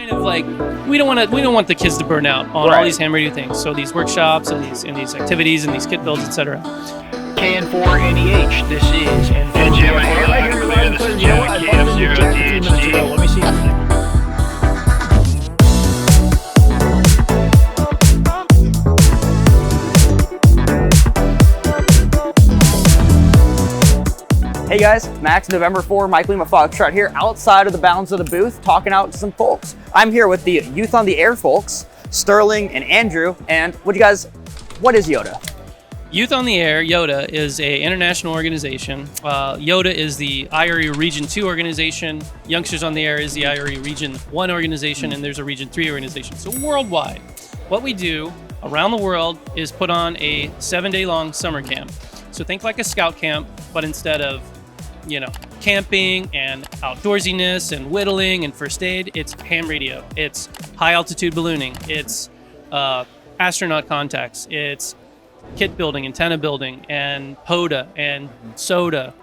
kind of like we don't want the kids to burn out on all these ham radio things. So these workshops and these activities and these kit builds, etc. KN4NEH, this is And Jim, I hear loud and clear. This is Jim at KF0DHD. Let me see. Hey guys, Max, November 4, Mike Lima Foxtrot here, outside of the bounds of the booth, talking out to some folks. I'm here with the Youth on the Air folks, Sterling and Andrew, and what is YOTA? Youth on the Air, YOTA, is an international organization. YOTA is the IRE Region 2 organization. Youngsters on the Air is the IRE Region 1 organization, and there's a Region 3 organization. So worldwide, what we do around the world is put on a 7-day long summer camp. So think like a scout camp, but instead of camping and outdoorsiness and whittling and first aid, it's ham radio, it's high altitude ballooning, it's astronaut contacts, it's kit building, antenna building, and POTA and SOTA.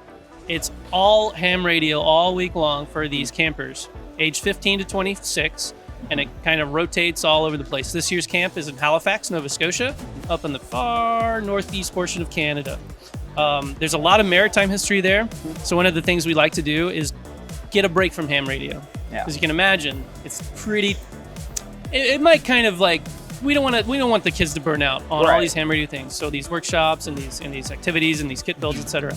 It's all ham radio all week long for these campers, age 15 to 26, and it kind of rotates all over the place. This year's camp is in Halifax, Nova Scotia, up in the far northeast portion of Canada. There's a lot of maritime history there, so one of the things we like to do is get a break from ham radio. As you can imagine, it's pretty. It might kind of like we don't want the kids to burn out on all these ham radio things. So these workshops and these activities and these kit builds, etc.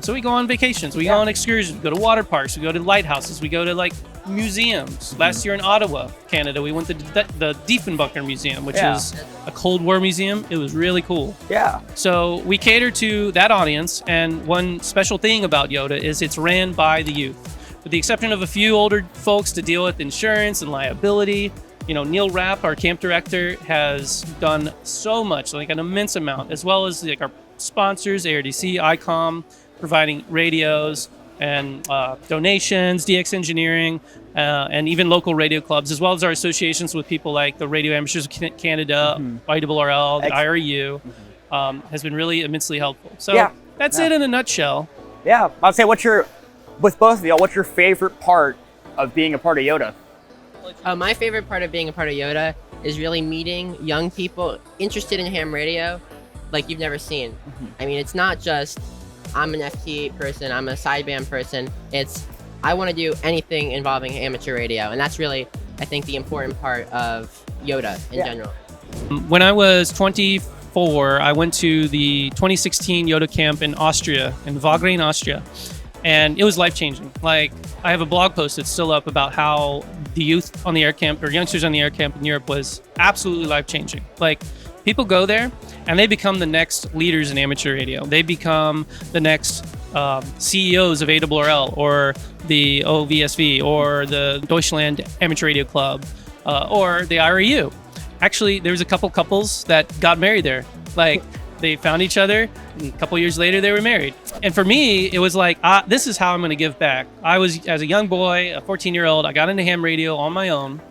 So we go on vacations, we go on excursions, we go to water parks, we go to lighthouses, we go to like museums. Last year in Ottawa, Canada, we went to the Diefenbacher Museum, which is a Cold War museum. It was really cool. Yeah. So we cater to that audience, and one special thing about YOTA is it's ran by the youth. With the exception of a few older folks to deal with insurance and liability, Neil Rapp, our camp director, has done so much, like an immense amount, as well as like our sponsors, ARDC, ICOM, providing radios and donations, DX Engineering, and even local radio clubs, as well as our associations with people like the Radio Amateurs of Canada, IRRL, the IRU, has been really immensely helpful. So that's it in a nutshell. Yeah, I'd say with both of y'all, what's your favorite part of being a part of YOTA? My favorite part of being a part of YOTA is really meeting young people interested in ham radio like you've never seen. I mean, it's not just I'm an FT person, I'm a sideband person. It's I want to do anything involving amateur radio, and that's really, I think, the important part of YOTA in general. When I was 24, I went to the 2016 YOTA camp in Austria, in Wagrain, Austria, and it was life-changing. Like, I have a blog post that's still up about how the youth on the air camp, or youngsters on the air camp in Europe, was absolutely life-changing. Like, people go there and they become the next leaders in amateur radio. They become the next CEOs of ARRL or the OVSV or the Deutschland Amateur Radio Club or the IRU. Actually, there was a couple couples that got married there. Like, they found each other, and a couple years later they were married. And for me, it was like, this is how I'm going to give back. I was, as a young boy, a 14-year-old, I got into ham radio on my own.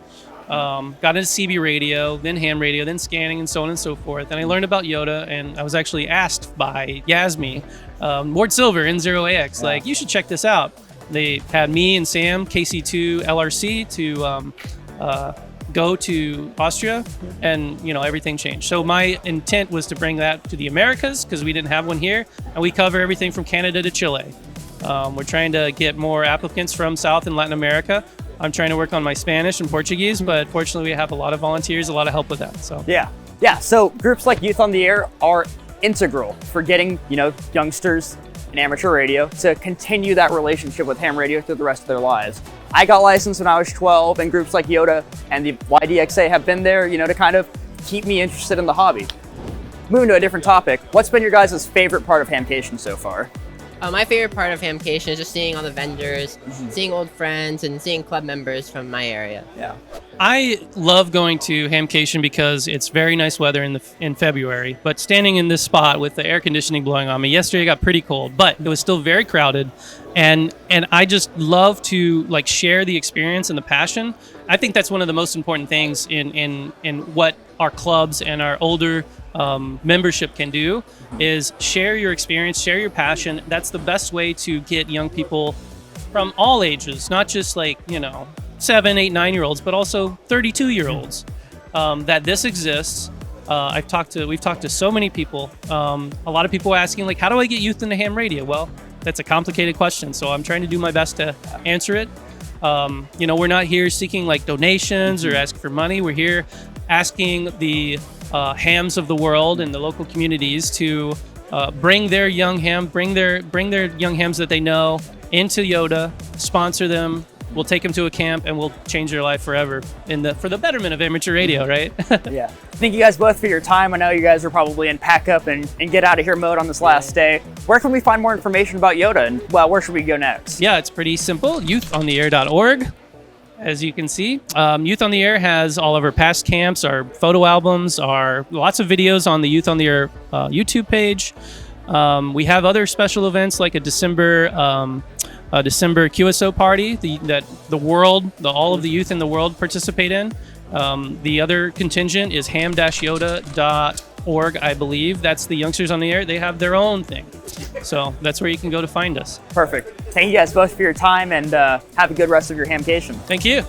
Got into CB radio, then ham radio, then scanning, and so on and so forth. And I learned about YOTA, and I was actually asked by Yasmi, Ward Silver, N0AX, like, you should check this out. They had me and Sam, KC2 LRC, to go to Austria, and everything changed. So my intent was to bring that to the Americas, because we didn't have one here, and we cover everything from Canada to Chile. We're trying to get more applicants from South and Latin America. I'm trying to work on my Spanish and Portuguese, but fortunately we have a lot of volunteers, a lot of help with that. So So groups like Youth on the Air are integral for getting youngsters in amateur radio to continue that relationship with ham radio through the rest of their lives. I got licensed when I was 12, and groups like YOTA and the YDXA have been there, to kind of keep me interested in the hobby. Moving to a different topic, what's been your guys' favorite part of Hamcation so far? My favorite part of Hamcation is just seeing all the vendors, seeing old friends, and seeing club members from my area. Yeah. I love going to Hamcation because it's very nice weather in February, but standing in this spot with the air conditioning blowing on me, yesterday it got pretty cold, but it was still very crowded, and I just love to share the experience and the passion. I think that's one of the most important things in what our clubs and our older membership can do, is share your experience, share your passion. That's the best way to get young people from all ages, not just 7, 8, 9-year-olds, but also 32-year-olds, that this exists. We've talked to so many people. A lot of people asking, like, how do I get youth into ham radio? Well, that's a complicated question, so I'm trying to do my best to answer it. We're not here seeking like donations or asking for money. We're here asking the hams of the world and the local communities to bring their young hams that they know into YOTA, sponsor them. We'll take them to a camp and we'll change their life forever for the betterment of amateur radio, right? Yeah. Thank you guys both for your time. I know you guys are probably in pack up and get out of here mode on this last day. Where can we find more information about YOTA, and where should we go next? Yeah, it's pretty simple. youthontheair.org. As you can see, Youth on the Air has all of our past camps, our photo albums, lots of videos on the Youth on the Air YouTube page. We have other special events like a December QSO party that all of the youth in the world participate in. The other contingent is ham-yoda.org, I believe. That's the Youngsters on the Air. They have their own thing. So that's where you can go to find us. Perfect. Thank you guys both for your time, and have a good rest of your hamcation. Thank you.